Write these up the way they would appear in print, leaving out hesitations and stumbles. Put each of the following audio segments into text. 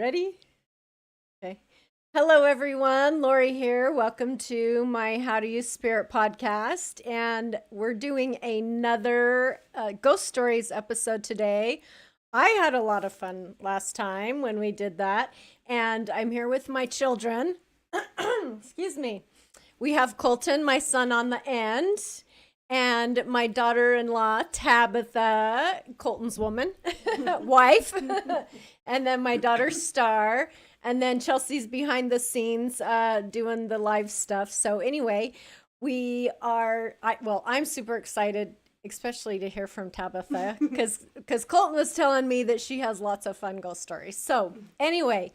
Ready? Okay. Hello, everyone. Lori here. Welcome to my How to Use Spirit podcast. And we're doing another Ghost Stories episode today. I had a lot of fun last time when we did that. And I'm here with my children. Excuse me. We have Colton, my son, on the end, and my daughter-in-law, Tabitha, Colton's woman, wife, and then my daughter, Star, and then Chelsea's behind the scenes doing the live stuff. So anyway, I'm super excited, especially to hear from Tabitha, because Colton was telling me that she has lots of fun ghost stories. So anyway,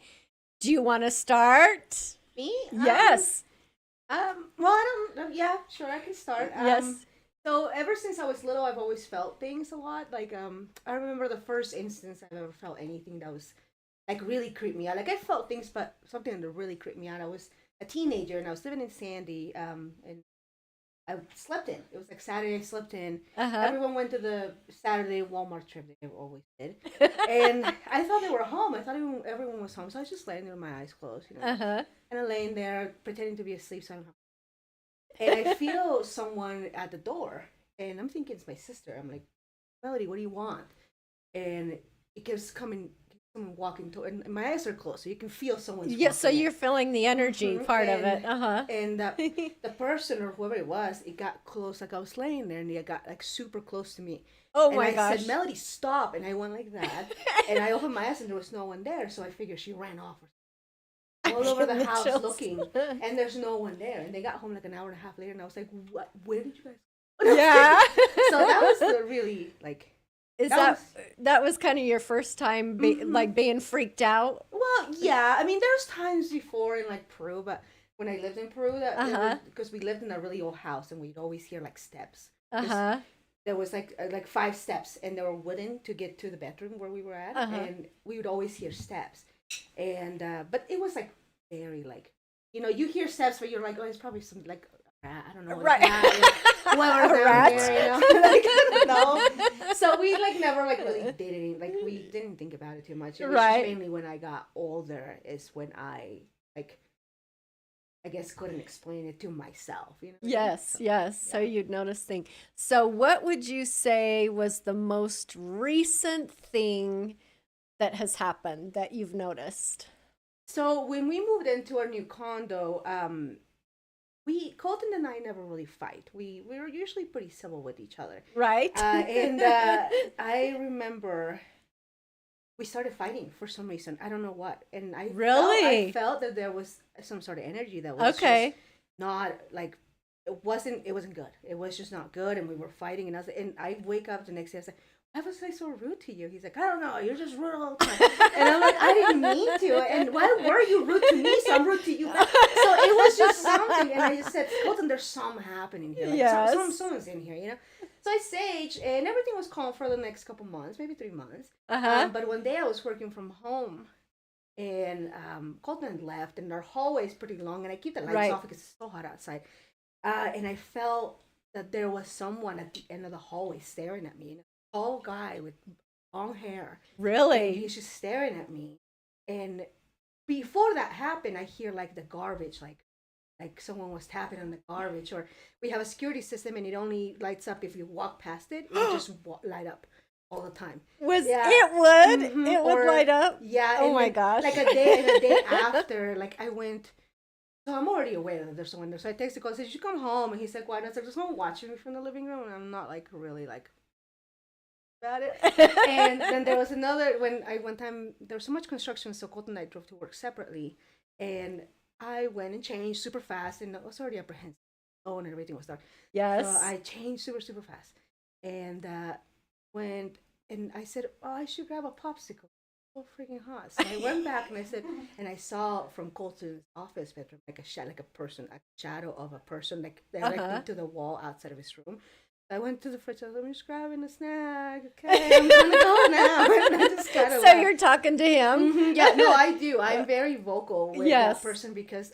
do you want to start? Me? Yes. Well, I don't. Yeah, sure, I can start. Yes. So ever since I was little, I've always felt things a lot. I remember the first instance I've ever felt anything that was like really creeped me out. Like I felt things, but something that really creeped me out. I was a teenager and I was living in Sandy. And I slept in. It was like Saturday. I slept in. Uh-huh. Everyone went to the Saturday Walmart trip. They always did. And I thought they were home. I thought everyone was home. So I was just laying there with my eyes closed, Uh-huh. and I'm laying there pretending to be asleep. So I don't have. And I feel someone at the door, and I'm thinking it's my sister. I'm like, Melody, what do you want? And it keeps coming, someone walking to, and my eyes are closed, so you can feel someone's. Yeah, so walking you're feeling the energy part of it. Uh-huh. And the person or whoever it was, it got close. Like I was laying there, and it got like super close to me. Oh and my I gosh. said, Melody, stop! And I went like that, and I opened my eyes, and there was no one there. So I figured she ran off all over the house chills. looking, and there's no one there. And they got home like an hour and a half later, and I was like, "What? Where did you guys?" Yeah. So that was the really like. Is that was kind of your first time like being freaked out? Well, yeah. I mean, there's times before in like Peru, but when I lived in Peru, because we lived in a really old house, and we'd always hear like steps. Uh-huh. There was like 5 steps, and they were wooden to get to the bedroom where we were at, and we would always hear steps, and but it was like very like you hear steps, but you're like, oh, it's probably some like I don't know, right? Whoever's A down rat? there, like I don't know. So we like never like really did anything. Like we didn't think about it too much. It was just mainly when I got older is when I like. I guess couldn't explain it to myself, Yes, So, yes. yeah. So you'd notice things. So what would you say was the most recent thing that has happened that you've noticed? So when we moved into our new condo, we Colton and I never really fight. We were usually pretty civil with each other, Right? and I remember we started fighting for some reason. I don't know what, and Really? I felt that there was some sort of energy that was Okay. just not like it wasn't good. It was just not good, and we were fighting. And I wake up the next day. I was like, why was I so rude to you? He's like, I don't know. You're just rude all the time. And I'm like, I didn't mean to. And why were you rude to me? So I'm rude to you. So it was just something. And I just said, Colton, there's something happening here. Like, Yes. someone's in here, So I saged, and everything was calm for the next couple months, maybe 3 months. Uh-huh. But one day I was working from home, and Colton had left, and our hallway is pretty long, and I keep the lights Right. off because it's so hot outside. And I felt that there was someone at the end of the hallway staring at me. A tall guy with long hair. And Really? he's just staring at me. And before that happened, I hear like the garbage, like someone was tapping on the garbage. Or we have a security system, and it only lights up if you walk past it. It just light up all the time. Yeah. It would. Mhm. It would Or- light up. Yeah. Oh and my then, gosh. Like a day after, like I went. So I'm already aware that there's someone there. So I texted Cole, I said, "You should come home." And he's like, "Why?" And I said, "There's someone watching me from the living room, and I'm not like really like about it." And then there was another when I one time there was so much construction, so Colton and I drove to work separately, and I went and changed super fast, and I was already apprehensive. Oh, and everything was dark. Yes. So I changed super fast, and went and I said, "Oh, I should grab a popsicle." So freaking hot. So I went back and I said, and I saw from Colton's office bedroom like like a person, a shadow of a person, like directly Uh-huh. to the wall outside of his room. I went to the fridge. I was like, I'm just grabbing a snack. Okay, I'm gonna go now. And I just kind of. So you're talking to him? Mhm, yeah, no, I do. I'm very vocal with Yes. that person because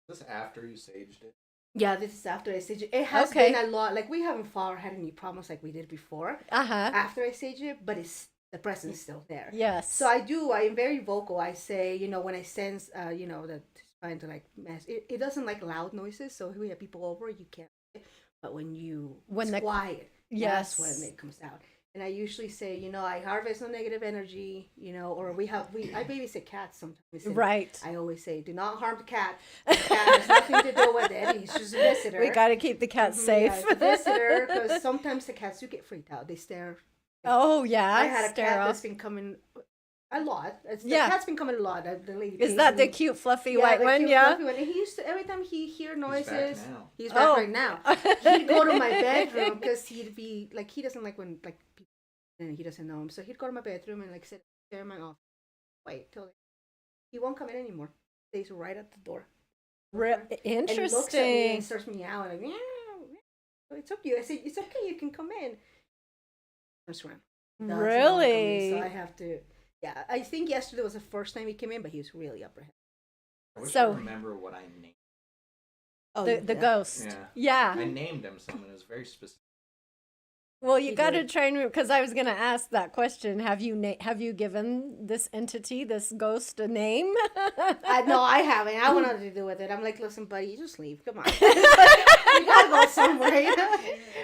This after you saged it? yeah, this is after I sage it. It has Okay. been a lot. Like we haven't far had any problems like we did before Uh-huh. after I sage it, but it's the presence is still there. Yes. So I'm very vocal. I say, when I sense, that it's trying to like mess, it doesn't like loud noises. So if we have people over, you can't. But when it's quiet, yes, that's when it comes out. And I usually say, I harvest no negative energy, or I babysit cats sometimes. Right. I always say, do not harm the cat. The cat has nothing to do with it. He's just a visitor. We got to keep the cats safe. Yeah, it's a visitor, because sometimes the cats do get freaked out. They stare. Oh, yeah. I had a stare cat off. that's been coming a lot. The Yeah. cat's been coming a lot. The lady Is that the cute, fluffy white the one? cute Yeah. fluffy one. And he used to, every time he hear noises, he's back Oh. right now. He'd go to my bedroom because he'd be like, he doesn't like when like people, and he doesn't know him. So he'd go to my bedroom and like sit there in my office. Wait till he won't come in anymore. Stays right at the door. Interesting. And he looks at me and starts meowing like, meow. So it's okay. I say, it's okay. You can come in. Turns around. Doesn't wanna come in, Really? So I have to. Yeah, I think yesterday was the first time he came in, but he was really apprehensive. I wish So- I remember what I named. Oh, The ghost. Yeah. Yeah. I named him something. It was very specific. Well, you He got to did. try and because I was going to ask that question. Have you given this entity, this ghost, a name? No, I haven't. I want nothing to do with it. I'm like, listen, buddy, you just leave. Come on. You gotta go somewhere,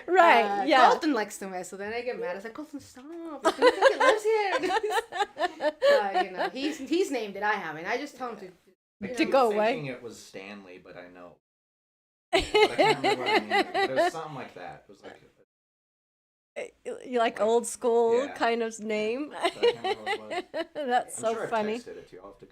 Right. Yeah. Colton likes to mess, so then I get mad. I was like, Colton, stop. You think it lives here? But, he's named it. I haven't. I just told him I To keep go away. thinking it was Stanley, but I know. But I can't remember what I named it. But it was something like that. It was like. You like old school Yeah. kind of name. I can't remember what it was. That's I'm so sure I funny. texted it to you. I'll have to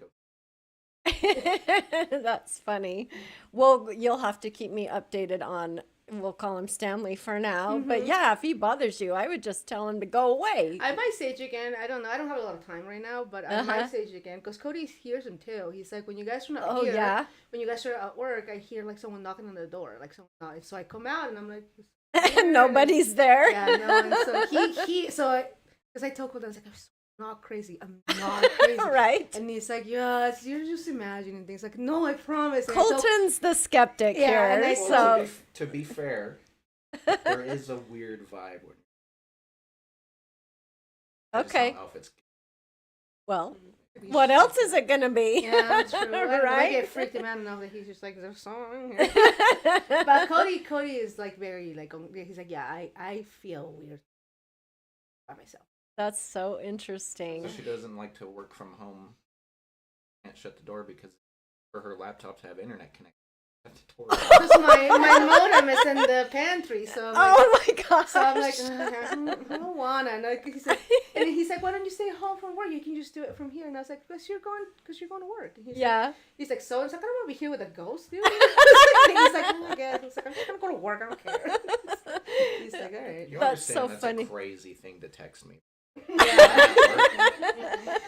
go. That's funny. Well, you'll have to keep me updated on. We'll call him Stanley for now. But Mhm. yeah, if he bothers you, I would just tell him to go away. I might sage again. I don't know. I don't have a lot of time right now, but I Uh-huh. might sage again because Cody hears him too. He's like, when you guys are not Oh here, yeah. when you guys are at work, I hear like someone knocking on the door, like someone. So I come out and I'm like, Nobody's there. Yeah, no. And so because I told him, I was like, I'm not crazy. I'm not crazy. Right. And he's like, yes, you're just imagining things. Like, no, I promise. And I told- Colton's the skeptic Yeah, and here. I So Well, to be fair, there is a weird vibe when. I just Okay. don't know if it's. well, what else is it gonna be? Yeah, that's true. I don't know, I Right? get freaked him out enough that he's just like, there's a song here. But Cody is like very like he's like, yeah, I feel weird by myself. That's so interesting. So she doesn't like to work from home. Can't shut the door because for her laptop to have internet connection. Shut the door. Because my modem is in the pantry, so I'm like, Oh my gosh. so I'm like, I don't wanna. And he's like, why don't you stay home from work? You can just do it from here. And I was like, because you're going to work. And Yeah. He's like, so? It's like, I don't want to be here with a ghost, dude. He's like, oh my god. He's like, I'm just gonna go to work. I don't care. He's like, all right. You That's understand so that's funny. a crazy thing to text me. Yeah.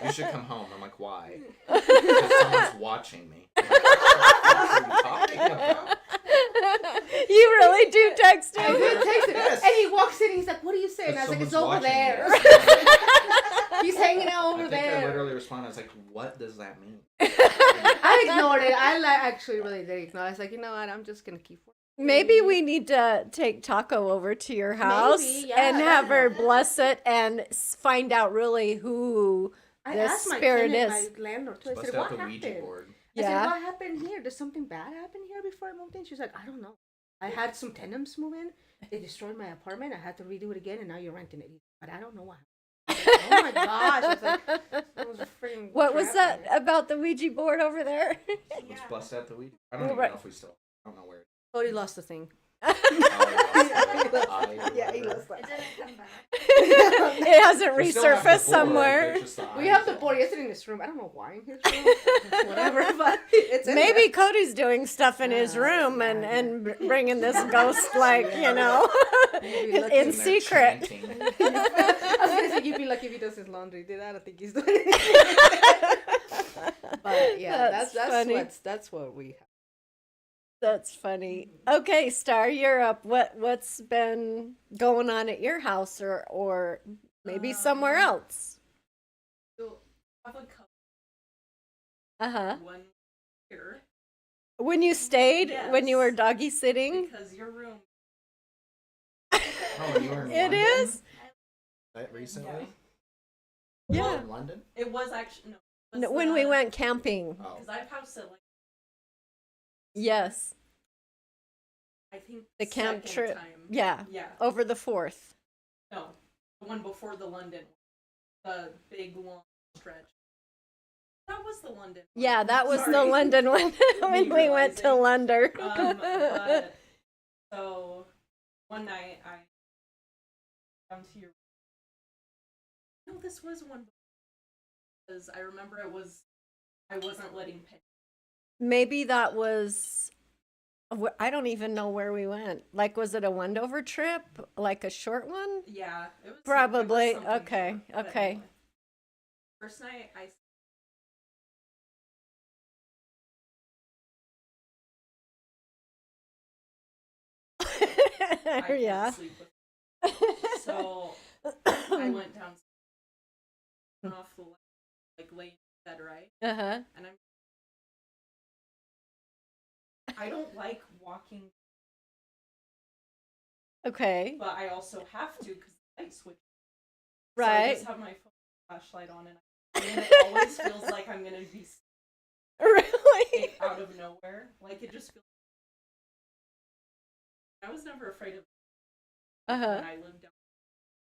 You should come home. I'm like, why? Because someone's watching me. I'm like, what are you talking about? You really do text I him? did text him. Yes. And he walks in and he's like, what do you say? And I was like, it's over Someone's there. watching me. He's hanging out over I think I there. literally responded. I was like, what does that mean? I ignored it. I actually really did ignore it. I was like, you know what? I'm just going to keep working. Maybe we need to take Taco over to your house yeah, and have her that'd bless it and find out really who I the asked my spirit tenant, is. my landlord too. I Bust said, out what the happened? Ouija board. I said, Yeah. what happened here? Did something bad happen here before I moved in? She's like, I don't know. I had some tenants move in. They destroyed my apartment. I had to redo it again, and now you're renting it. But I don't know what happened. Oh my gosh. I was like, that was a freaking What was trap. that about the Ouija board over there? Let's bust out the Ouija. I don't even Right. know if we still. I don't know where. Cody lost the thing. Yeah, he lost It didn't come back. It hasn't resurfaced somewhere. We have the board. It's in this room. I don't know why in his room. Whatever, but it's in Maybe there. Cody's doing stuff in his room and bringing this ghost, like, you know, You'd be lucky in in there secret. chanting. I was gonna say you'd be lucky if he does his laundry. Did I don't think he's doing it. But yeah, That's that's funny. that's what we have. That's funny. Okay, Star, you're up. What's been going on at your house or maybe somewhere else? So, I have a couple Uh-huh. one here When you stayed, when you were Yes. doggy sitting? because your room. Oh, you were in It London? is? That recently? Yeah. In London? It was actually no. No, when we went camping. Oh. Because I've house sit like Yes. I think The camp second trip. time. Yeah. Yeah. Over the 4th. No, the one before the London, the big long stretch. That was the London. one. Yeah, that was the Sorry. London one when Me we went to realizing. London. But, so one night I down to your. No, this was one because I remember I wasn't letting Penny. Maybe that was. I don't even know where we went. Like, was it a Wendover trip? Like a short one? Yeah, it was Probably. It was something Okay, short, but okay. anyway. First night I. I can't Yeah. sleep with. So I went down, turned off the light, like lay in bed, right? Uh-huh. And I don't like walking, Okay. but I also have to because the light switch. So I Right. just have my phone flashlight on, and it always feels like I'm gonna be Really? out of nowhere. Like it just feels. I was never afraid of Uh-huh. when I lived down.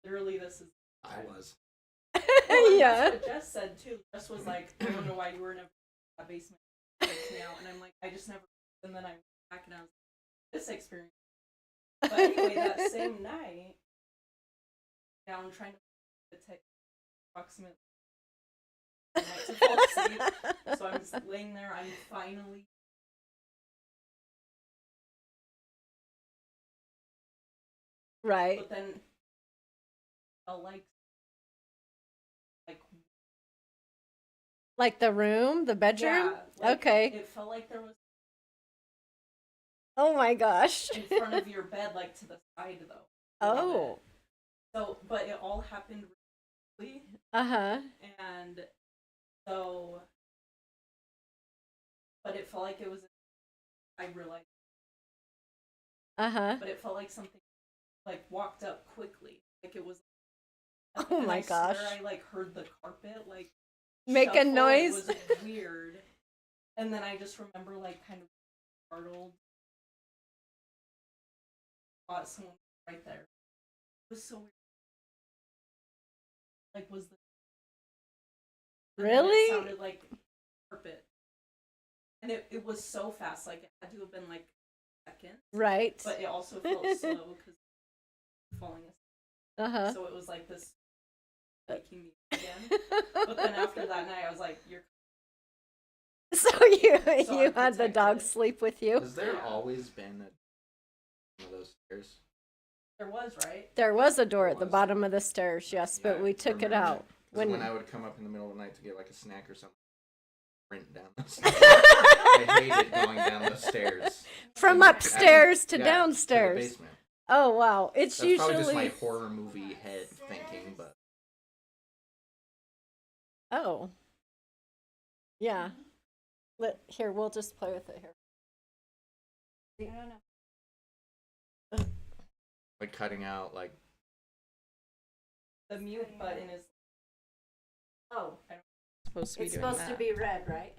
Literally, this is. I was. Well, and Yeah. That's what Jess said too. Jess was like, I don't know why you were never in that basement. It freaks me out. And I'm like, I just never. And then I went back and I was like, this experience. But anyway, that same night, down trying to take approximately night to fall asleep. So I'm just laying there. I'm finally. Right. But then, felt like Like the room, the bedroom? yeah, like, Okay. It felt like there was Oh my gosh. in front of your bed, like to the side though. Oh. So, but it all happened really, Uh-huh. and so, but it felt like it was. I realized, Uh-huh. but it felt like something, like walked up quickly, like it was. Oh and my I swear gosh. I like heard the carpet like Make a shuffle. noise. It was weird, and then I just remember like kind of startled. Thought someone was right there. It was so weird. Like was the and then Really? It sounded like carpet, and it was so fast. Like it had to have been like seconds, Right. but it also felt slow because falling asleep. Uh-huh. So it was like this waking me again. But then after that night, I was like, "You're." So you So you I'm had the dog protected. sleep with you? Has there Yeah. always been one of those stairs? There was right. There was a door at the Was. bottom of the stairs, yes, but Yeah, we I took it remember out. that. 'Cause When when I would come up in the middle of the night to get like a snack or something, sprint down the stairs. I hated going down the stairs. From And upstairs to yeah, downstairs. To the basement. Oh wow. It's That's probably just my usually horror movie head thinking, but Oh. Yeah. Here, we'll just play with it here. I don't know. like cutting out like The mute button is Oh, supposed to be it's doing supposed that. to be red, right?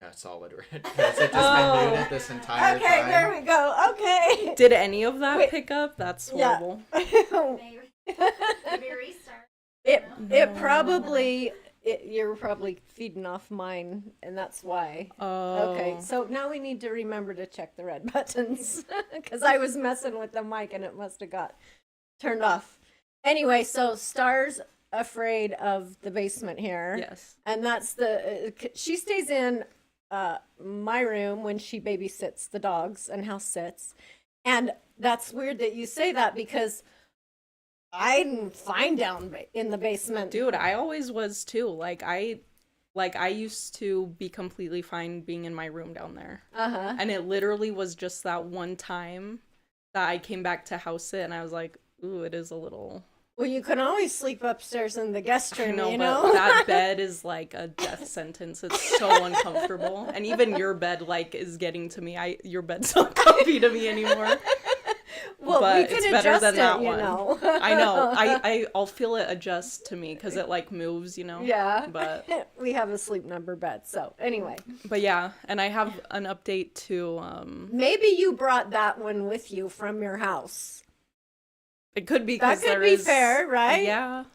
a solid red. Has it just Oh. been muted this entire Okay, time? there we go. Okay. Did any of that Wait. pick up? That's Yeah. horrible. Maybe restart. it probably you're probably feeding off mine, and that's why. Oh. Okay, so now we need to remember to check the red buttons because I was messing with the mic and it must have got turned off. Anyway, so Star's afraid of the basement here. Yes. And that's she stays in my room when she babysits the dogs and house sits. And that's weird that you say that because I'm fine down in the basement. Dude, I always was too. Like I used to be completely fine being in my room down there. Uh-huh. And it literally was just that one time that I came back to house sit and I was like, ooh, it is a little Well, you can always sleep upstairs in the guest I room, know, you but know? that bed is like a death sentence. It's so uncomfortable. And even your bed like is getting to me. Your bed's not comfy to me anymore. Well, but we can it's better adjust than it, that you one. know. I know. I'll feel it adjust to me because it like moves, you know. Yeah. But we have a sleep number bed. So anyway, yeah, and I have an update to maybe you brought that one with you from your house. It could be That because could there be is fair, right? Yeah.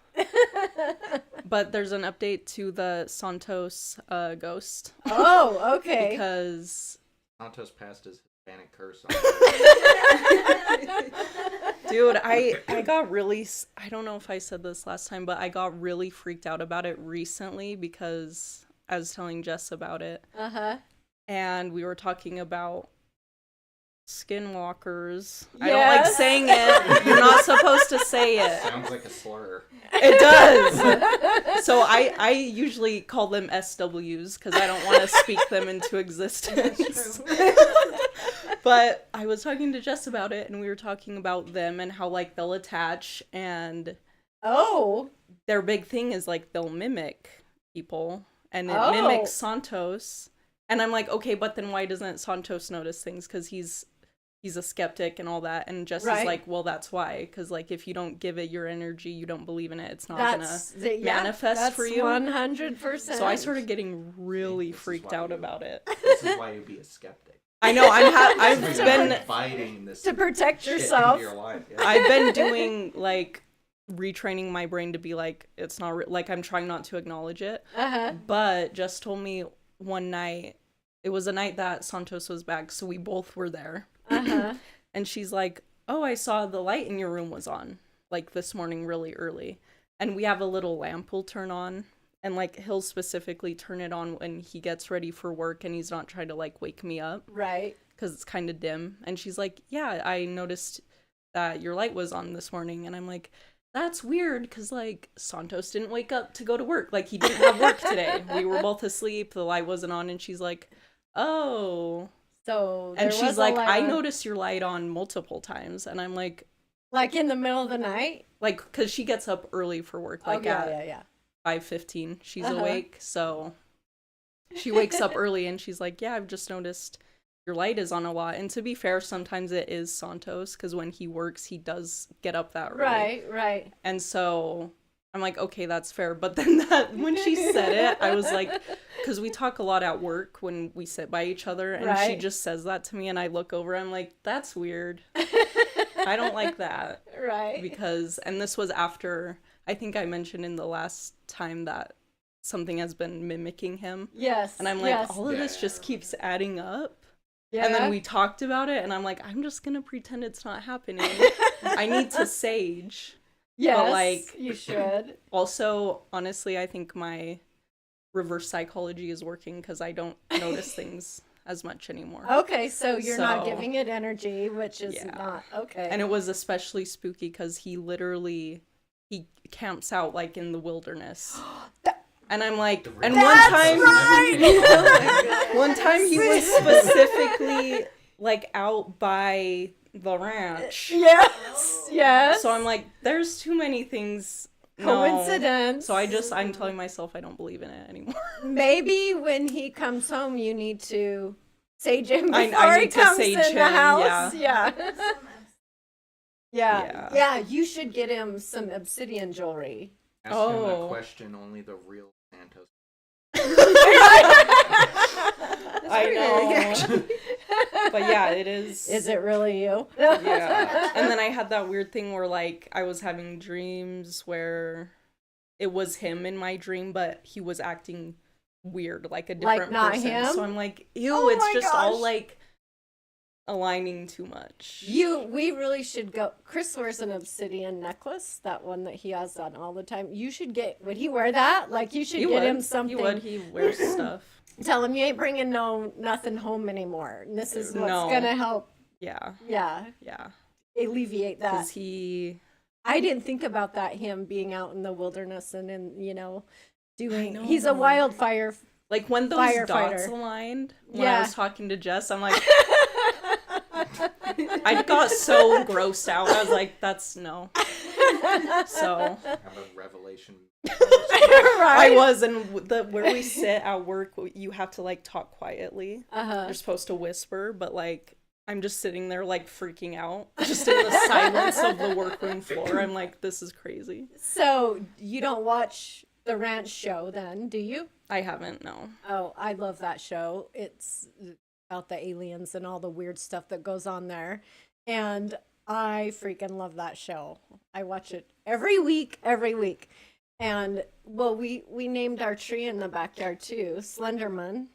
But there's an update to the Santos ghost Oh, okay. because Santos passed his Hispanic curse on. dude, I got really, I don't know if I said this last time, but I got really freaked out about it recently because I was telling Jess about it. Uh-huh. And we were talking about skinwalkers. I don't like Yes. saying it. You're not supposed to say it. Sounds like a slur. It does. So I usually call them SWs because I don't want to speak them into existence. But I was talking to Jess about it, and we were talking about them and how like they'll attach, and Oh. their big thing is like they'll mimic people, and it Oh. mimics Santos. And I'm like, okay, but then why doesn't Santos notice things? Because he's a skeptic and all that. And Jess Right. is like, well, that's why. Because like if you don't give it your energy, you don't believe in it, it's not manifest that's for you. 100%. So I started getting really This is freaked why out you- about it. This is why you'd be a skeptic. I know I've You're been inviting this to protect shit yourself. into your life. Yeah. I've been doing like retraining my brain to be like it's not like I'm trying not to acknowledge it. Uh-huh. But Jess told me one night, it was a night that Santos was back, so we both were there. Uh-huh. And she's like, oh, I saw the light in your room was on, like this morning really early. And we have a little lamp we'll turn on. And like he'll specifically turn it on when he gets ready for work and he's not trying to like wake me up Right. because it's kind of dim. And she's like, yeah, I noticed that your light was on this morning. And I'm like, that's weird because like Santos didn't wake up to go to work. Like he didn't have work today. We were both asleep. The light wasn't on. And she's like, oh. So And there she's was a like, light I on- noticed your light on multiple times. And I'm like like in the middle of the night. because she gets up early for work, like yeah, at yeah, yeah. 5:15. She's Uh-huh. awake, so she wakes up early and she's like, yeah, I've just noticed your light is on a lot. And to be fair, sometimes it is Santos because when he works, he does get up that early. Right, right. And so I'm like, okay, that's fair. But then when she said it, I was like, because we talk a lot at work when we sit by each other, and she Right. just says that to me, and I look over, I'm like, that's weird. I don't like that. Right. Because, and this was after, I think I mentioned in the last time that something has been mimicking him. Yes. And I'm like, yes. all of this Yeah. just keeps adding up. Yeah. And then we talked about it, and I'm like, I'm just gonna pretend it's not happening. I need to sage. yes, like- you should. Also, honestly, I think my reverse psychology is working because I don't notice things as much anymore. Okay, so you're not So- giving it energy, which is Yeah. not okay. And it was especially spooky because he camps out like in the wilderness. And I'm like, The and real one That's time, right! Oh my God. one time he was specifically like out by the ranch. Yes, yes. So I'm like, there's too many things. No. Coincidence. So I'm telling myself I don't believe in it anymore. Maybe when he comes home, you need to sage him I before he need to comes sage in the him, house. Yeah. Yeah. Yeah. Yeah, you should get him some obsidian jewelry. Ask him Oh. a question only the real Santos. I know. But yeah, it is. Is it really you? Yeah. And then I had that weird thing where like I was having dreams where it was him in my dream, but he was acting weird, like a different not person. him? So I'm like, ew, Oh it's my just all gosh. like aligning too much. We really should go. Chris wears an obsidian necklace, that one that he has on all the time. You should would he wear that? Like, you should He get would. him something. He wears stuff. Tell him you ain't bringing nothing home anymore. And this is what's No. gonna help, Yeah. yeah, Yeah. alleviate that. Because I didn't think about that, him being out in the wilderness and doing, know. he's a wildfire. like when those Firefighter. dots aligned, when Yeah. I was talking to Jess, I'm like, I got so grossed out. I was like, that's no. So Have a revelation. I Right? was, and where we sit at work, you have to like talk quietly. Uh-huh. You're supposed to whisper, but like I'm just sitting there like freaking out, just in the silence of the workroom floor. I'm like, this is crazy. So you don't watch the ranch show then, do you? I haven't, no. Oh, I love that show. It's about the aliens and all the weird stuff that goes on there. And I freaking love that show. I watch it every week, every week. And well, we named our tree in the backyard too, Slenderman.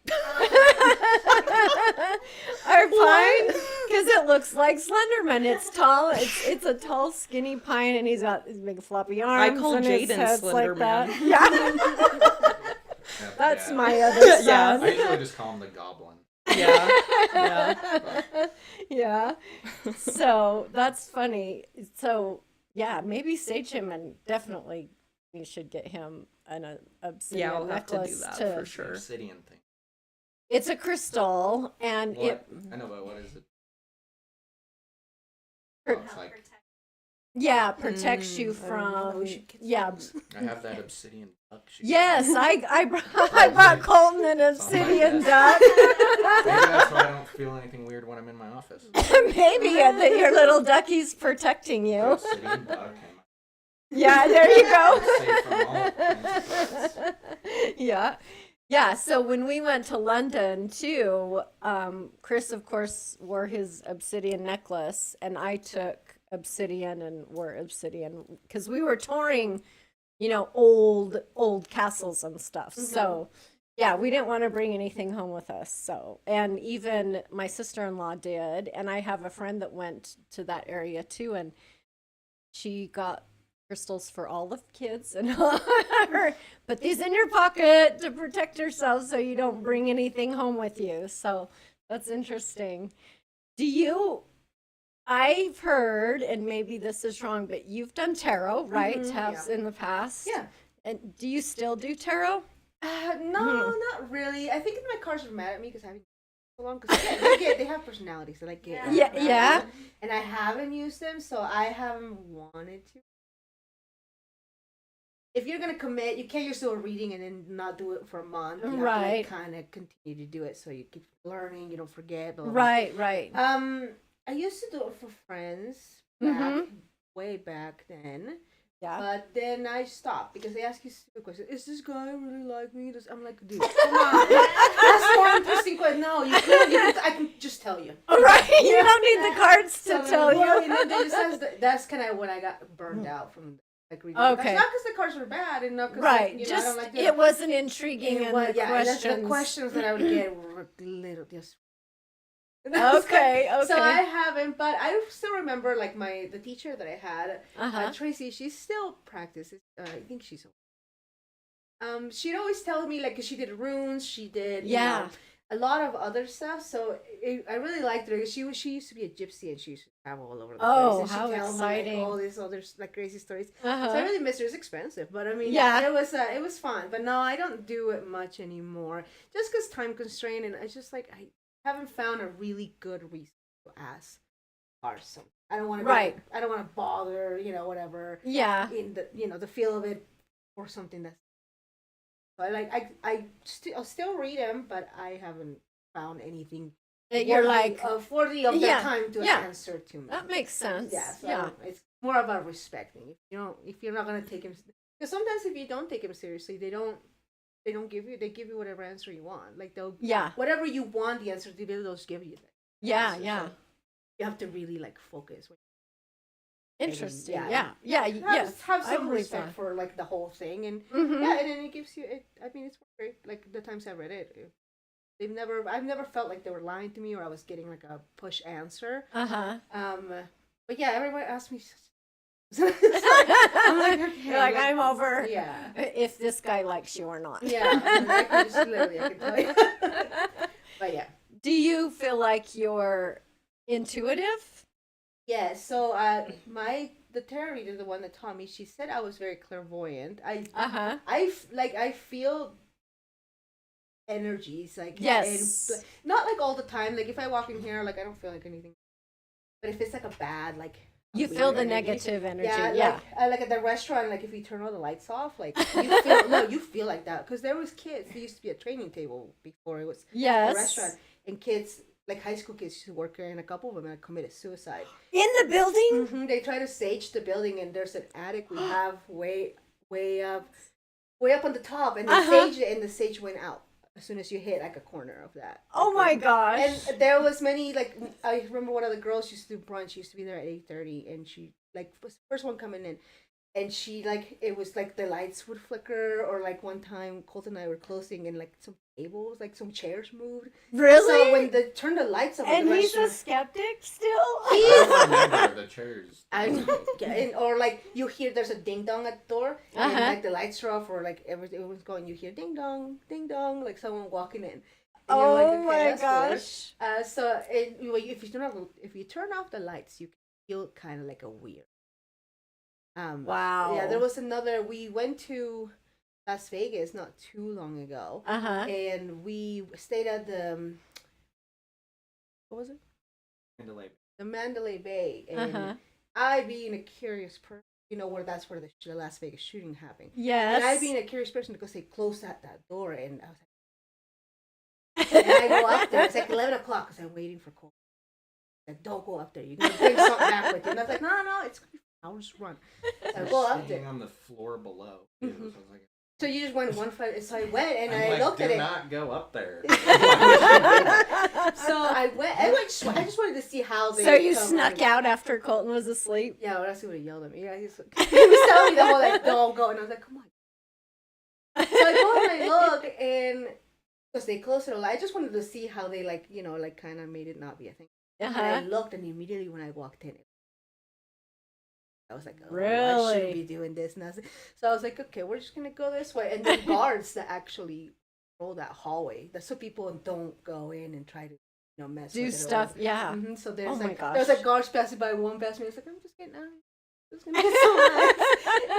Our pine, because it looks like Slenderman. It's tall. It's a tall, skinny pine, and he's got his big floppy arms. I call and his Jaden head's like Slenderman. that. Yeah, that's Yeah. my other son. Yeah. I usually just call him the Goblin. Yeah. Yeah. Yeah. So that's funny. So yeah, maybe stage him, and definitely we should get him an obsidian Yeah, I'll have to do necklace that to. for The sure. obsidian thing. It's a crystal, and What? I know, but what is it? Oh, it's like yeah, protects you Mm, I don't know, from we should get yeah. those. I have that obsidian duck. She Yes, I brought Colton an obsidian duck. Maybe that's why I don't feel anything weird when I'm in my office. Maybe that your little duckie's protecting The you. obsidian duck. Yeah, there you go. Safe from all kinds of threats. Yeah. Yeah, so when we went to London too, Chris, of course, wore his obsidian necklace, and I took obsidian and wore obsidian because we were touring, old castles and stuff. So, yeah, we didn't want to bring anything home with us. So, and even my sister-in-law did, and I have a friend that went to that area too, and she got crystals for all the kids and put these in your pocket to protect yourself so you don't bring anything home with you. So that's interesting. I've heard, and maybe this is wrong, but you've done tarot, right? Have in the past. Yeah. And do you still do tarot? No, not really. I think my cards are mad at me because I haven't used them so long. Because they have personalities, so get Yeah, mad at yeah. me. And I haven't used them, so I haven't wanted to. If you're gonna commit, you can't just do a reading and then not do it for a month. You Right. have to kind of continue to do it so you keep learning, you don't forget. Blah, blah, blah. Right, right. I used to do it for friends way back then. Yeah. But then I stopped because they ask you stupid questions. Is this guy really like me? I'm like, dude, come on. That's more interesting question. No, I can just tell you. Right. You don't need the cards to So, tell well, you. they just has that's kind of when I got burned out from reading. Okay. Not because the cards were bad, and not because Right. I Just don't like the, it wasn't intriguing it and was, the yeah, and questions. the questions that I would get were little just. Okay, okay. So I haven't, but I still remember like the teacher that I had, Uh-huh. Tracy. She still practices. I think she's. She'd always tell me like 'cause she did runes, she did Yeah. a lot of other stuff. So I really liked her. She used to be a gypsy and she used to travel all over the Oh, place. And how she'd tell me, exciting. like, all these other like crazy stories. Uh-huh. So I really miss her. It's expensive, but I mean, Yeah. it was fun. But no, I don't do it much anymore, just because time constraint, and I just like I haven't found a really good reason to ask or I don't want to Right. I don't want to bother, whatever Yeah. in the the feel of it or something that's. But I'll still read them, but I haven't found anything. That you're like, worthy of Yeah, the time to yeah. answer to me. that makes sense. Yeah, so Yeah. it's more about respecting. If you're not gonna take him, because sometimes if you don't take him seriously, they give you whatever answer you want. Like Yeah. whatever you want the answer to, they'll just give you that. Yeah. answer. Yeah. So you have to really like focus. Interesting. yeah. Yeah. Yeah. Yeah. Have I some believe respect that. for like the whole thing, and Mhm. yeah, and then it gives you. I mean, it's great. Like the times I read it, I've never felt like they were lying to me or I was getting like a push answer. Uh-huh. But yeah, everyone asked me. I'm like, okay. You're like, I'm over Yeah. if this guy likes you or not. Yeah. And I can tell you. But yeah. Do you feel like you're intuitive? Yeah. So the tarot reader, the one that taught me, she said I was very clairvoyant. Uh-huh. I feel energies like Yes. and, not like all the time. Like if I walk in here, like I don't feel like anything. But if it's like a bad like. You weird feel the energy, negative energy. Yeah, Yeah. like at the restaurant, like if you turn all the lights off, like you feel like that because there was kids. There used to be a training table before it was a Yes. restaurant, and kids like high school kids used to work there, and a couple of them had committed suicide. In the building? They try to sage the building, and there's an attic we have way up on the top, and they saged it, and the sage went out as soon as you hit like a corner of that. Oh my gosh. And there was many, like, I remember one of the girls used to do brunch. She used to be there at 8:30, and she like was the first one coming in, and she like it was like the lights would flicker, or like one time Colt and I were closing, and like some tables, like some chairs moved. Really? So when they turned the lights on, And the he's a restaurant, skeptic still? I remember the chairs. or like you hear there's a ding dong at the door, and Uh-huh. like the lights are off, or like everyone's going. You hear ding dong, like someone walking in. And Oh you're like, okay, my that's weird. gosh. So if you turn off the lights, you can feel kind of like a weird. Wow. Yeah, there was another. We went to Las Vegas not too long ago, Uh-huh. and we stayed at the what was it? The Mandalay Bay, and Uh-huh. I, being a curious person, where that's where the Las Vegas shooting happened. Yes. And I, being a curious person, because they closed that door, and I was like, and I go up there. It's like 11 o'clock because I'm waiting for Cole. Like, don't go up there. You're gonna bring something back with you. And I was like, no, it's gonna be an hour's run. So I go up there. On the floor below. So, I was like, So you just went one flight. So I went and I'm I like, looked do at it. not go up there. So I went. I just wanted to see how they. So you come snuck and- out after Colton was asleep? Yeah, well, that's he would have yelled at me. Yeah, he was telling me the whole like, don't go, and I was like, come on. So I go and I look, and because they closed it, I just wanted to see how they kind of made it not be a thing. And I Uh-huh. looked, and immediately when I walked in, I was like, oh, I Really? shouldn't be doing this. So I was like, okay, we're just gonna go this way. And then guards that actually roll that hallway. That's so people don't go in and try to mess Do with it or stuff, yeah. Mm-hmm. So there's Oh my there's gosh. like guards passing by, one passing me. It's like, I'm just getting out. Just gonna get some ice.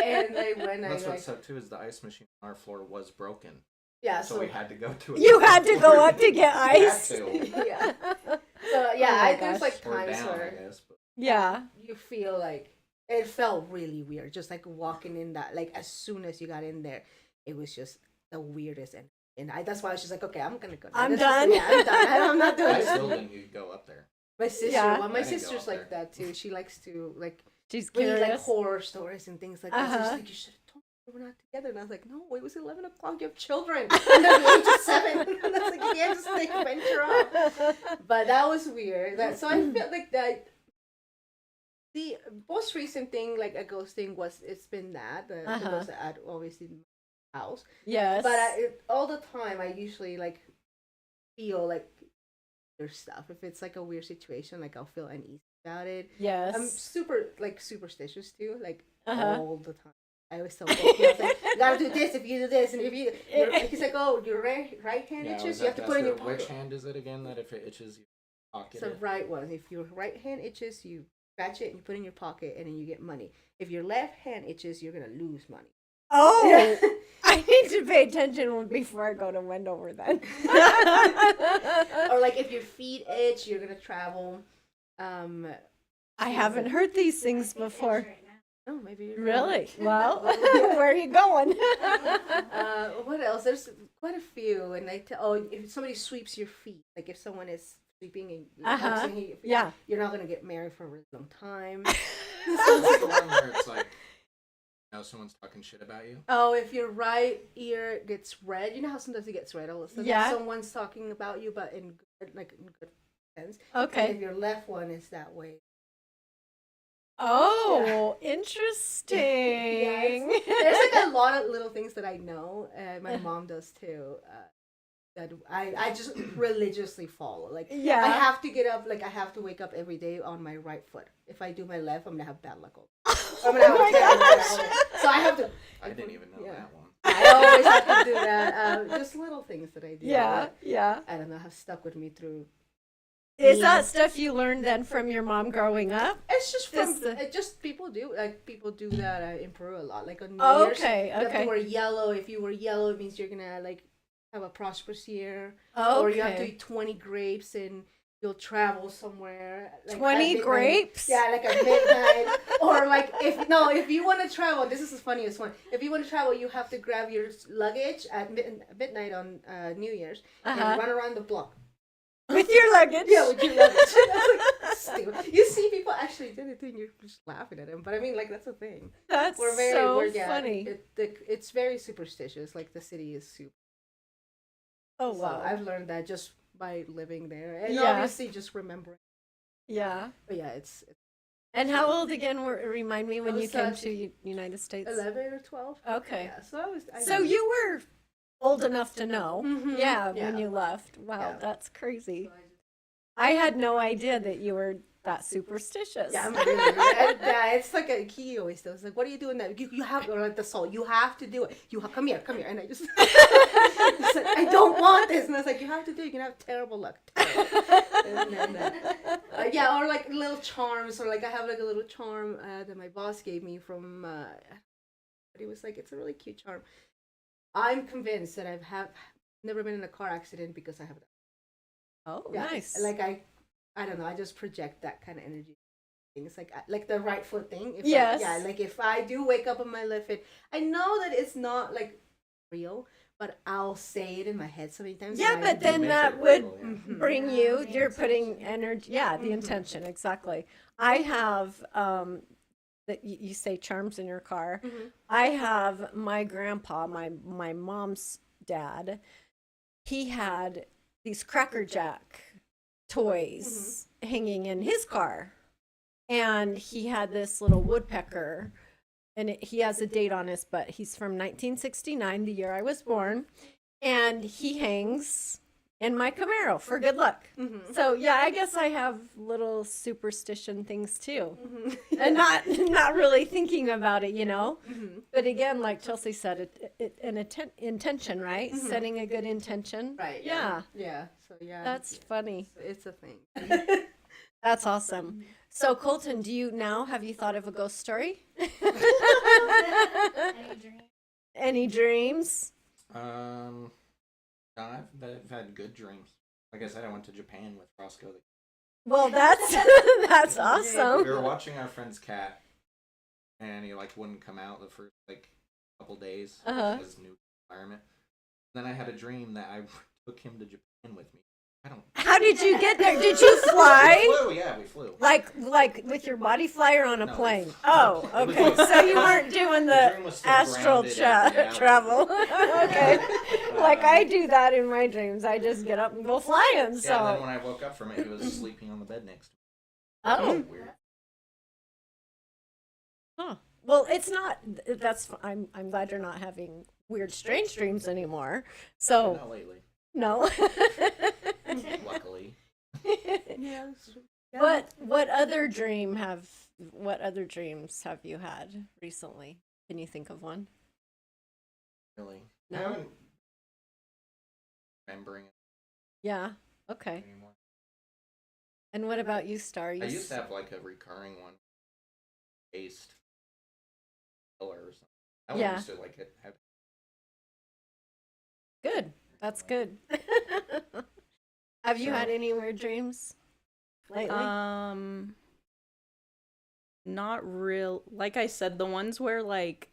And I went. That's I what's so too is the ice machine on our floor was broken, yeah. so we had to go to it. You had to go up to get We had ice? to. yeah. So yeah, Oh my there's like Or times down, I where guess. But Yeah. you feel like it felt really weird, just like walking in that. Like as soon as you got in there, it was just the weirdest. And that's why I was just like, okay, I'm gonna go. I'm This done. I'm done. I'm not doing I this. still didn't need to go up there. My sister, Yeah. well, my I didn't go sister's up like there. that too. She likes to like She's read like curious. horror stories and things like that. So she's Uh-huh. like, you should have told me we're not together. And I was like, no, it was 11 o'clock. You have children under the age of 7. And I was like, you can't just like venture off. But that was weird. So I felt like that. The most recent thing, like a ghost thing, it's been the Uh-huh. ghost that I'd always in my house. Yes. But all the time, I usually like feel like there's stuff. If it's like a weird situation, like I'll feel uneasy about it. yes. I'm super like superstitious too, like Uh-huh. all the time. I always tell people, I was like, you gotta do this if you do this, and if he's like, oh, your right hand itches, you have to put it in your pocket. Which hand is it again that if it itches, you pocket It's the it? right one. If your right hand itches, you scratch it and you put it in your pocket, and then you get money. If your left hand itches, you're gonna lose money. Oh, I need to pay attention before I go to Wendover then. Or like if your feet itch, you're gonna travel. I haven't heard these things before. Oh, maybe you're Really? Well, where are you going? What else? There's quite a few, and if somebody sweeps your feet, like if someone is sweeping and Yeah. you're not gonna get married for a really long time. That's the one where it's like, someone's talking shit about you. Oh, if your right ear gets red, you know how sometimes it gets red all of a sudden. Yeah. Someone's talking about you, but in good sense. Okay. And if your left one is that way. Oh, interesting. There's like a lot of little things that I know. My mom does too. That I just religiously follow. Like Yeah. I have to get up. Like I have to wake up every day on my right foot. If I do my left, I'm gonna have bad luck. I'm gonna have Oh my a terrible gosh. luck. So I have to. I didn't even know that one. I always have to do that. Just little things that I do. Yeah, that, yeah. I don't know, have stuck with me through. Is that stuff you learned then from your mom growing up? It's just from This- just people do that in Peru a lot. Like on New Oh, Year's, okay, you have okay. to wear yellow. If you wear yellow, it means you're gonna like have a prosperous year. Oh, Or you have to eat 20 grapes and you'll travel somewhere. Like 20 at midnight. grapes? Yeah, like at midnight. Or like if you want to travel, this is the funniest one. If you want to travel, you have to grab your luggage at midnight on New Year's Uh-huh. and run around the block. With your luggage. Yeah, with your luggage. That's like, stupid. You see people actually did it too, and you're just laughing at them. But I mean, like, that's a thing. That's funny. It's very superstitious. Like, the city is super. Oh, So wow. I've learned that just by living there, and Yeah. obviously just remembering. Yeah. But yeah, it's And how old again remind me when I you was, came to United States? 11 or 12. Okay. Yeah, so I was. So you were old enough to know. Mhm. Yeah, Yeah. when you left. Wow, Yeah. that's crazy. I had no idea that you were that superstitious. Yeah, I'm really, yeah, it's like a key always does. Like, what are you doing that? You have, or like the soul, you have to do it. Come here. And I just, it's like, I don't want this. And I was like, you have to do it. You're going to have terrible luck. And then, yeah, or like little charms, or like I have like a little charm that my boss gave me from, but it was like, it's a really cute charm. I'm convinced that I've never been in a car accident because I have that. Oh, Yeah, nice. Like I don't know. I just project that kind of energy. It's like the right foot thing. Yes. Like if I do wake up on my left foot, I know that it's not like real, but I'll say it in my head so many times. Yeah, and but I then Make that it would real, yeah. Mhm. bring you, you're putting energy. Yeah, the Mhm. intention, exactly. I have, that you say charms in your car. Mhm. I have my grandpa, my mom's dad. He had these Cracker Jack toys hanging in his car, and he had this little woodpecker, and he has a date on his butt. He's from 1969, the year I was born, and he hangs in my Camaro for good luck. Mhm. So yeah, I guess I have little superstition things too, Mhm. and not really thinking about it, you know. Mhm. But again, like Chelsea said, intention, right? Mhm. Setting a good intention. Right. Yeah. Yeah. So yeah. That's funny. it's a thing. That's awesome. So Colton, have you thought of a ghost story? Any dreams? No, I've had good dreams. Like I said, I went to Japan with Roscoe. Well, that's that's We awesome. were watching our friend's cat, and he like wouldn't come out the first like couple days Uh-huh. of his new environment. Then I had a dream that I took him to Japan with me. I don't. How did you get there? Did you fly? We flew, yeah, we flew. Like with your body flyer on a No, plane? it Oh, was okay. like- So you weren't doing the dream was still astral grounded in reality. travel. Okay. Like I do that in my dreams. I just get up and go flying. Yeah, then So when I woke up from it, he was sleeping on the bed next to me. oh, Weird. huh. Well, it's not. I'm glad you're not having weird, strange dreams anymore. So Not lately, no. luckily. Yeah. What other dreams have you had recently? Can you think of one? Really. No? I haven't remembering it Yeah. Okay. anymore. And what about you, Star? I used to have like a recurring one, based killer or something. That one Yeah. used to like it. Good. That's good. Have you had any weird dreams lately? Not real. Like I said, the ones where like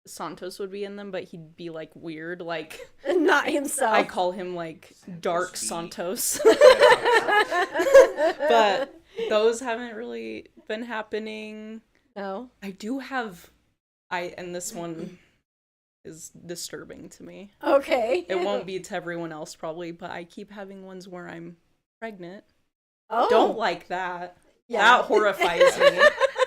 Santos would be in them, but he'd be like weird. Like Not himself. I call him like Dark Santos Santos. But those haven't really been happening. No. I do have and this one is disturbing to me. Okay. It won't be to everyone else probably, but I keep having ones where I'm pregnant. Oh. Don't like that. Yeah. That horrifies me.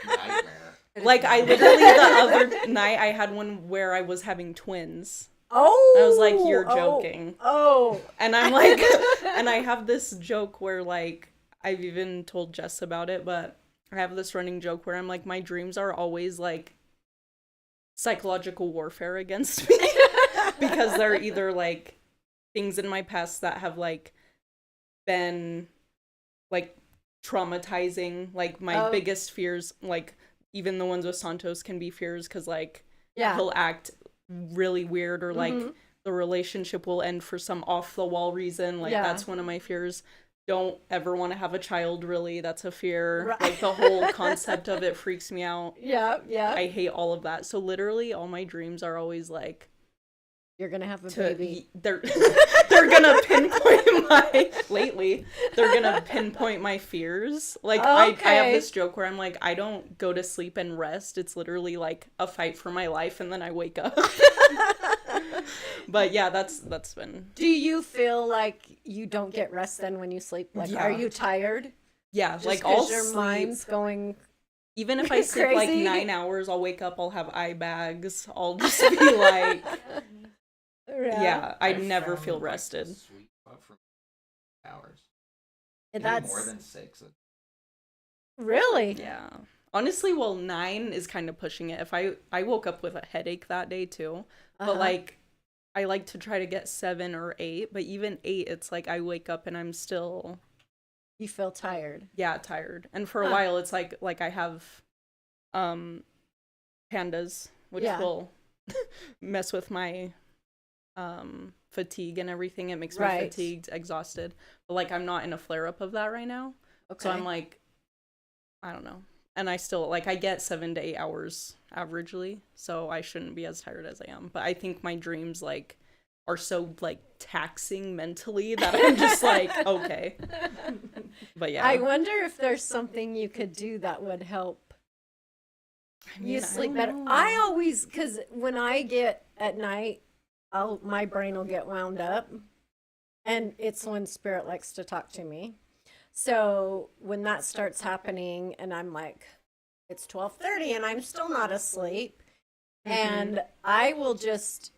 Nightmare. Like I literally the other night I had one where I was having twins. Oh. I was like, you're joking. Oh. And I'm like and I have this joke where like I've even told Jess about it, but I have this running joke where I'm like, my dreams are always like psychological warfare against me. Because they're either like things in my past that have like been like traumatizing, like my Oh. biggest fears, like even the ones with Santos can be fears because like Yeah. he'll act really weird or like Mhm. the relationship will end for some off the wall reason. Like Yeah. that's one of my fears. Don't ever want to have a child, really. That's a fear. Right. Like the whole concept of it freaks me out. Yeah. Yeah. I hate all of that. So literally all my dreams are always like You're gonna have a to baby. they're they're gonna pinpoint my lately they're gonna pinpoint my fears. Like I have Okay. this joke where I'm like, I don't go to sleep and rest. It's literally like a fight for my life, and then I wake up. But yeah, that's been Do you feel like you don't get rest then when you sleep? Like, are Yeah. you tired? yeah, Just like 'cause I'll your sleep. mind's going. Even if I sleep like crazy. 9 hours, I'll wake up, I'll have eye bags. I'll just be like, yeah, I never found, feel like, rested. the sweet spot for hours. And Maybe that's more than 6. really. Yeah. Honestly, well, 9 is kind of pushing it. If I woke up with a headache that day too, but Uh-huh. like I like to try to get 7 or 8, but even 8, it's like I wake up and I'm still You feel tired. tired. And for a Huh. while it's like I have pandas, which Yeah. will mess with my fatigue and everything. It makes me Right. fatigued, exhausted. But like I'm not in a flare up of that right now. Okay. So I'm like, I don't know. And I still, like, I get 7 to 8 hours averagely, so I shouldn't be as tired as I am. But I think my dreams, like, are so, like, taxing mentally that I'm just like, okay. But yeah. I wonder if there's something you could do that would help I mean, you I sleep don't better. know. I always, because when I get at night, my brain will get wound up, and it's when spirit likes to talk to me. So when that starts happening, and I'm like, it's 12:30, and I'm still not asleep, and I will just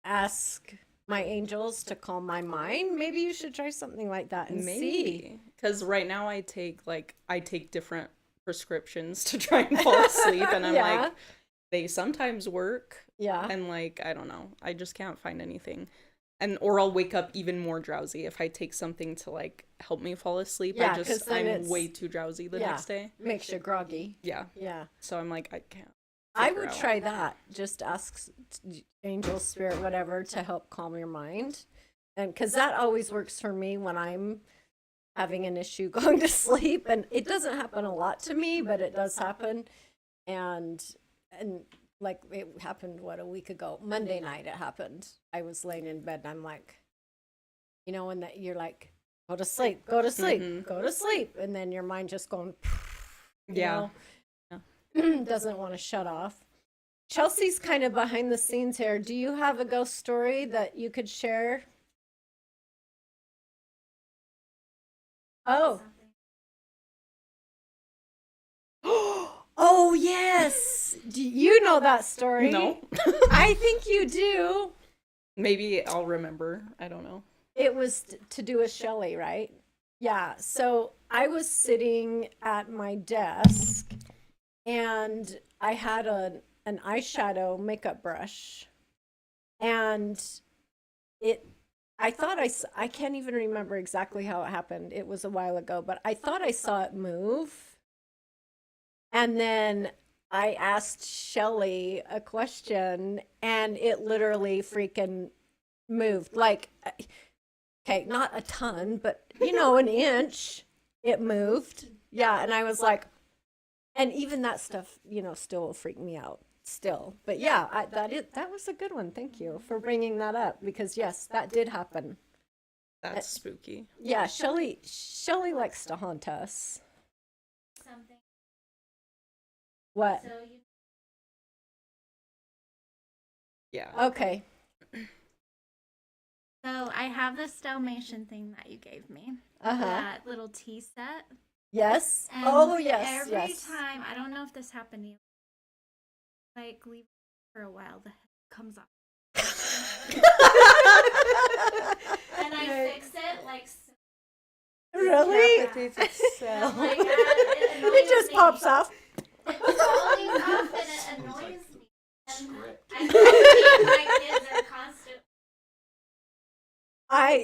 ask my angels to calm my mind. Maybe you should try something like that and see. Maybe. Because right now I take different prescriptions to try and fall asleep, and I'm Yeah. like, they sometimes work. Yeah. And like, I don't know, I just can't find anything. Or I'll wake up even more drowsy if I take something to like help me fall asleep. Yeah, 'cause then I'm it's- way too drowsy the yeah. next day. Makes you groggy. Yeah. Yeah. So I'm like, I can't. I figure would out. try that. Just ask angel, spirit, whatever, to help calm your mind. And because that always works for me when I'm having an issue going to sleep. And it doesn't happen a lot to me, but it does happen. And like it happened, a week ago? Monday night it happened. I was laying in bed and I'm like, and that you're like, go to sleep, go to sleep, Mhm. go to sleep. And then your mind just going, you Yeah. know, doesn't want to shut off. Chelsea's kind of behind the scenes here. Do you have a ghost story that you could share? Oh. Oh, yes. Do you know that story? No. I think you do. Maybe I'll remember. I don't know. It was to do with Shelley, right? Yeah. So I was sitting at my desk and I had an eyeshadow makeup brush. And I can't even remember exactly how it happened. It was a while ago, but I thought I saw it move. And then I asked Shelley a question and it literally freaking moved. Like, okay, not a ton, but an inch, it moved. Yeah. And I was like, and even that stuff, still will freak me out still. But yeah, that was a good one. Thank you for bringing that up because yes, that did happen. That's spooky. Yeah. Shelley likes to haunt us. Something. What? So you Yeah. Okay. So I have this Dalmatian thing that you gave me. Uh-huh. That little tea set. Yes. And Oh, yes. Every Yes. time, I don't know if this happened to you. Like leave it for a while, the head comes off. And I fix it like Really? Decapitates oh itself. my god, it annoys It just me. pops off. It's falling off and it annoys me. And Script. I can't believe my kids are constant.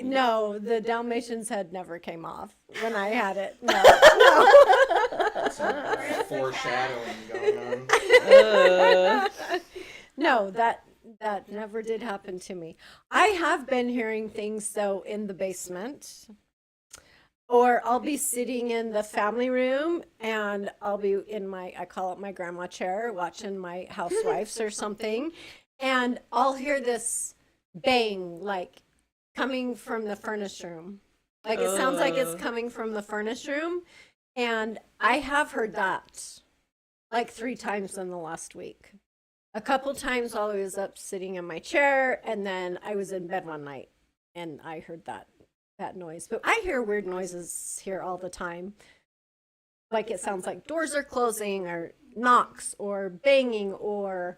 No, the Dalmatian's head never came off when I had it. No. Some foreshadowing going on. No, that never did happen to me. I have been hearing things though in the basement. Or I'll be sitting in the family room and I'll be in I call it my grandma chair, watching my housewives or something. And I'll hear this bang, like coming from the furnace room. Like it sounds like it's Oh. coming from the furnace room. And I have heard that like 3 times in the last week. A couple times while I was up sitting in my chair, and then I was in bed one night and I heard that noise. But I hear weird noises here all the time. Like it sounds like doors are closing or knocks or banging or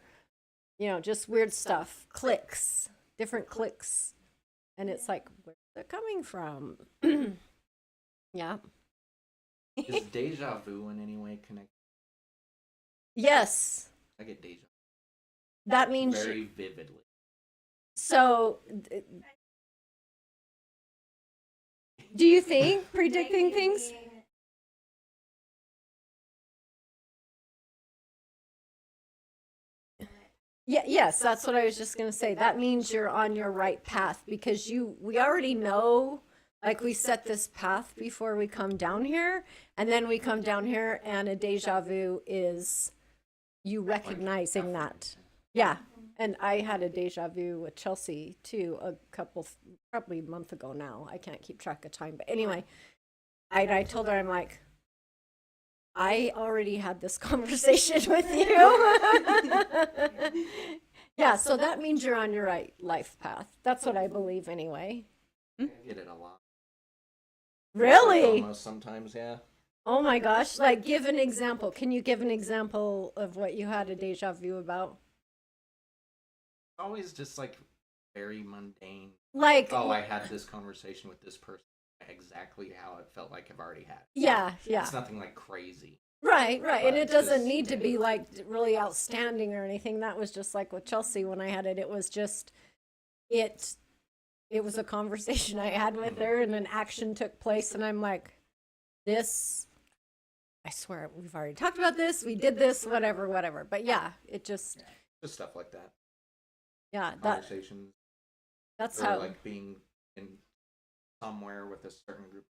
just weird stuff, clicks, different clicks. And it's like, where's it coming from? Yeah. Is deja vu in any way connected? Yes. I get deja That vu means very vividly. so. Do you think predicting things? Yeah, yes, that's what I was just going to say. That means you're on your right path because we already know, like we set this path before we come down here, and then we come down here and a deja vu is you recognizing that. Yeah. And I had a deja vu with Chelsea too, probably a month ago now. I can't keep track of time. But anyway, I told her, I'm like, I already had this conversation with you. Yeah, so that means you're on your right life path. That's what I believe anyway. I get it a lot. Really? Almost sometimes, yeah. Oh my gosh. Like, give an example. Can you give an example of what you had a deja vu about? Always just like very mundane. Like, Oh, I had this conversation with this person. Exactly how it felt like I've already had. yeah. It's nothing like crazy. Right. And But it it's doesn't just- need to be like really outstanding or anything. That was just like with Chelsea when I had it. It was just, it was a conversation I had with her and an action took place. And I'm like, I swear we've already talked about this. We did this, whatever. But yeah, it just, Just stuff like that. yeah, Conversations. that's Or how, like being in somewhere with a certain group.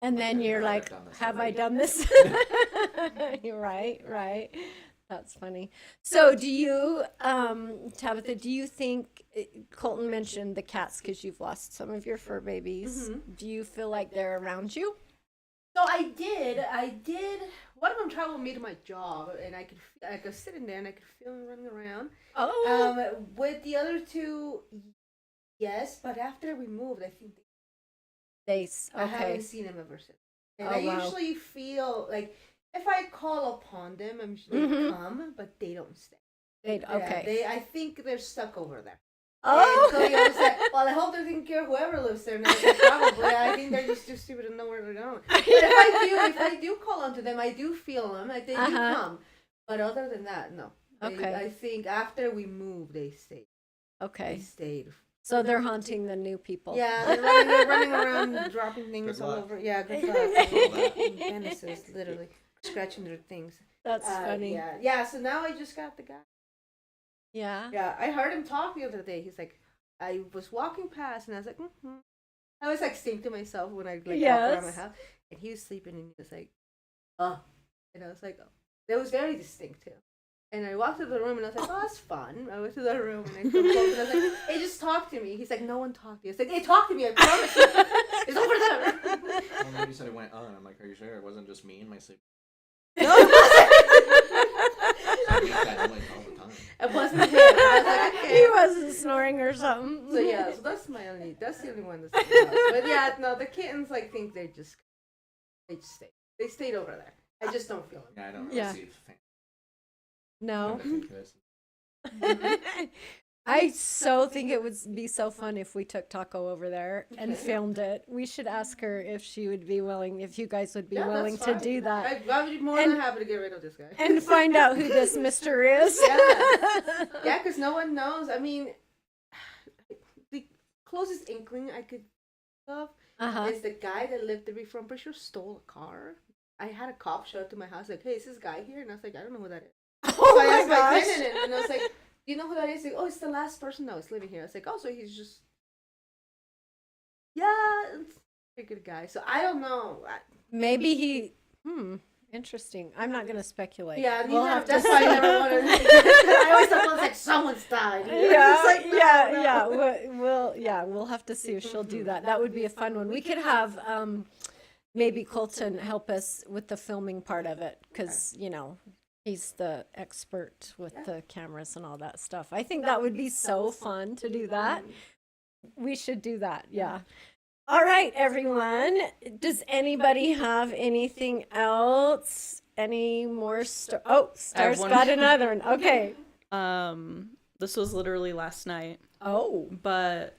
and then Okay, you're I've like, done this have I already. done this? Right. That's funny. So do you, Tabitha, do you think, Colton mentioned the cats because you've lost some of your fur babies. Do you feel like they're around you? So I did. One of them traveled with me to my job, and I could sit in there and I could feel them running around. Oh, With the other two, yes, but after we moved, I think I okay. haven't seen them ever since. And Oh, I wow. usually feel like if I call upon them, I'm sure they Mhm. come, but they don't stay. Okay. I think they're stuck over there. Oh, And so you always say, well, I hope they're taking care of whoever lives there now. So probably, I think they're just too stupid to know where they're going. But if I do call onto them, I do feel them. They do Uh-huh. come. But other than that, no. Okay. I think after we moved, they stayed. They okay. stayed. So they're haunting the new people. Yeah, they're running around, dropping things Good all luck. over. Yeah, good luck. that. Menaces, literally scratching their things. That's funny. Yeah. So now I just got the guy. Yeah. Yeah, I heard him talk the other day. He's like, I was walking past and I was like, I was like saying to myself when I walk around my Yes. house, and he was sleeping and he was like, oh, and I was like, oh, that was very distinct too. And I walked to the room and I was like, oh, that's fun. I went to the room and I come home and I was like, hey, just talk to me. He's like, no one talked to you. I was like, hey, talk to me. I promise you. It's over there. Well, maybe you said it went on. I'm like, are you sure it wasn't just me in my sleep? I make that noise all the time. It wasn't him. I was like, okay. He wasn't snoring or something. So yeah, so that's the only one that's in the house. But yeah, no, the kittens like think they just stayed. They stayed over there. I just don't feel them. Yeah, I don't really Yeah. see the fan. No. I think this. I so think it would be so fun if we took Taco over there and filmed it. We should ask her if she would be willing, if you guys would be Yeah, willing that's to fine. do that I would be more And- than happy to get rid of this guy. and find out who this mister is. Yeah, because no one knows. I mean, the closest inkling I could think of Uh-huh. is the guy that lived there before. I'm pretty sure stole a car. I had a cop show up to my house like, hey, is this guy here? And I was like, I don't know who that is. Oh So I my asked my gosh. tenant, and I was like, you know who that is? Like, oh, it's the last person that was living here. I was like, oh, so he's just, yeah, it's a pretty good guy. So I don't know. Maybe he Interesting. I'm not going to speculate. Yeah, We'll neither, have to that's why I see. never wanted I always thought it was like someone's died. Yeah, It's like, no, yeah, no. yeah. We'll have to see if she'll do that. That would be a fun one. We could have maybe Colton help us with the filming part of it because he's the expert with the cameras and all that stuff. I think that would be so fun to do that. We should do that. Yeah. All right, everyone. Does anybody have anything else? Any more? Star's one. got another one. Okay. This was literally last night, Oh. but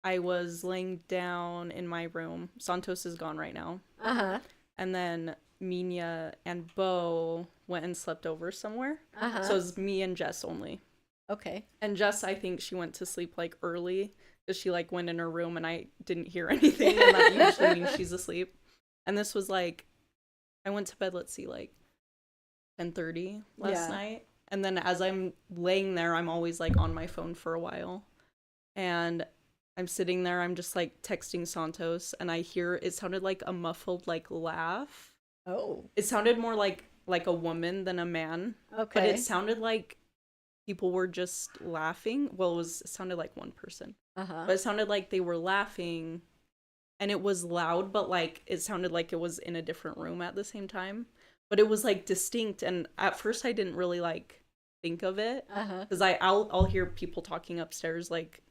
I was laying down in my room. Santos is gone right now. Uh-huh. And then Mina and Bo went and slept over somewhere. Uh-huh. So it was me and Jess only. Okay. And Jess, I think she went to sleep like early because she like went in her room and I didn't hear anything. And that usually means she's asleep. And this was like, I went to bed, let's see, like 10:30 last night. And then as I'm laying there, I'm always like on my phone for a while. And I'm sitting there, I'm just like texting Santos and I hear it sounded like a muffled like laugh. Oh. It sounded more like a woman than a man. Okay. But it sounded like people were just laughing. Well, it sounded like one person. Uh-huh. But it sounded like they were laughing and it was loud, but like it sounded like it was in a different room at the same time. But it was like distinct and at first I didn't really like think of it Uh-huh. because I'll hear people talking upstairs like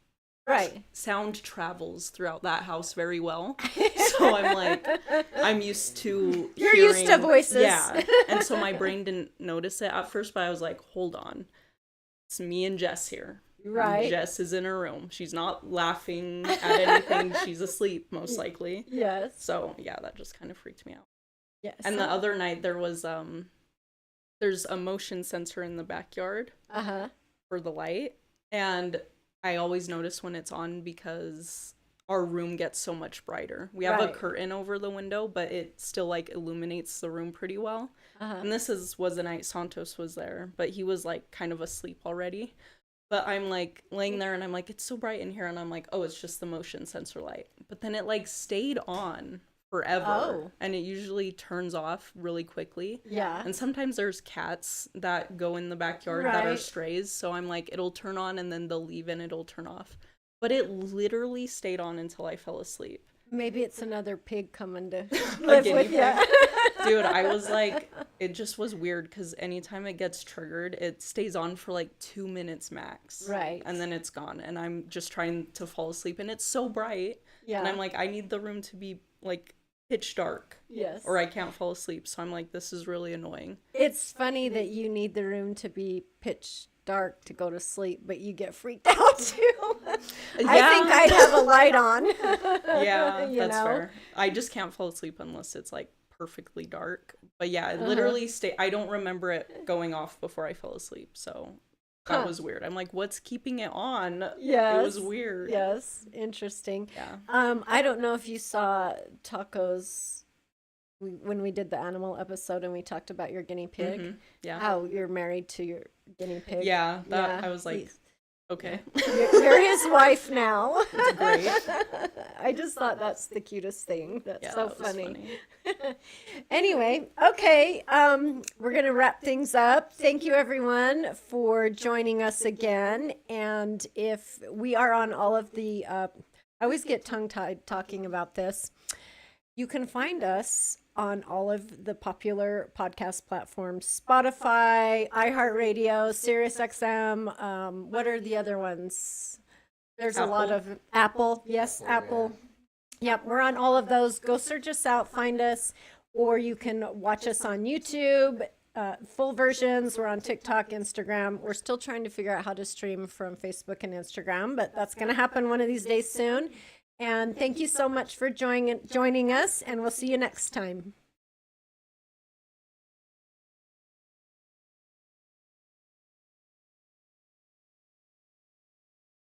Right. sound travels throughout that house very well. So I'm like, I'm used to You're used to hearing- voices. Yeah. And so my brain didn't notice it at first, but I was like, hold on. It's me and Jess here. Right. Jess is in her room. She's not laughing at anything. She's asleep, most likely. Yes. So yeah, that just kind of freaked me out. Yes. And the other night there was there's a motion sensor in the backyard Uh-huh. for the light. And I always notice when it's on because our room gets so much brighter. We have Right. a curtain over the window, but it still like illuminates the room pretty well. Uh-huh. And this was the night Santos was there, but he was like kind of asleep already. But I'm like laying there and I'm like, it's so bright in here. And I'm like, oh, it's just the motion sensor light. But then it like stayed on forever. Oh. And it usually turns off really quickly. Yeah. And sometimes there's cats that go in the backyard that are Right. strays. So I'm like, it'll turn on and then they'll leave and it'll turn off. But it literally stayed on until I fell asleep. Maybe it's another pig coming to live guinea with you. Dude, I was like, it just was weird because anytime it gets triggered, it stays on for like 2 minutes max. Right. And then it's gone. And I'm just trying to fall asleep and it's so bright. Yeah. And I'm like, I need the room to be like pitch dark Yes. or I can't fall asleep. So I'm like, this is really annoying. It's funny that you need the room to be pitch dark to go to sleep, but you get freaked out too. I think I'd have a light on. Yeah, You that's know? fair. I just can't fall asleep unless it's like perfectly dark. But yeah, it Uh-huh. literally I don't remember it going off before I fell asleep. So that Huh. was weird. I'm like, what's keeping it on? Yes. It was weird. Yes. Interesting. Yeah. I don't know if you saw Taco's when we did the animal episode and we talked about your guinea pig. Mhm. Yeah. How you're married to your guinea pig. Yeah. That Yeah, I was like, he's- okay. You're his wife now. Great. I just thought that's the cutest thing. That's Yeah, so that was funny. Anyway, okay, we're gonna wrap things up. Thank you everyone for joining us again. And if we are on all of the, I always get tongue-tied talking about this. You can find us on all of the popular podcast platforms: Spotify, iHeartRadio, SiriusXM. What are the other ones? There's a lot Apple. of Apple. Yes, Oh, yeah. Apple. Yep, we're on all of those. Go search us out, find us, or you can watch us on YouTube. Full versions. We're on TikTok, Instagram. We're still trying to figure out how to stream from Facebook and Instagram, but that's going to happen one of these days soon. And thank you so much for joining us, and we'll see you next time.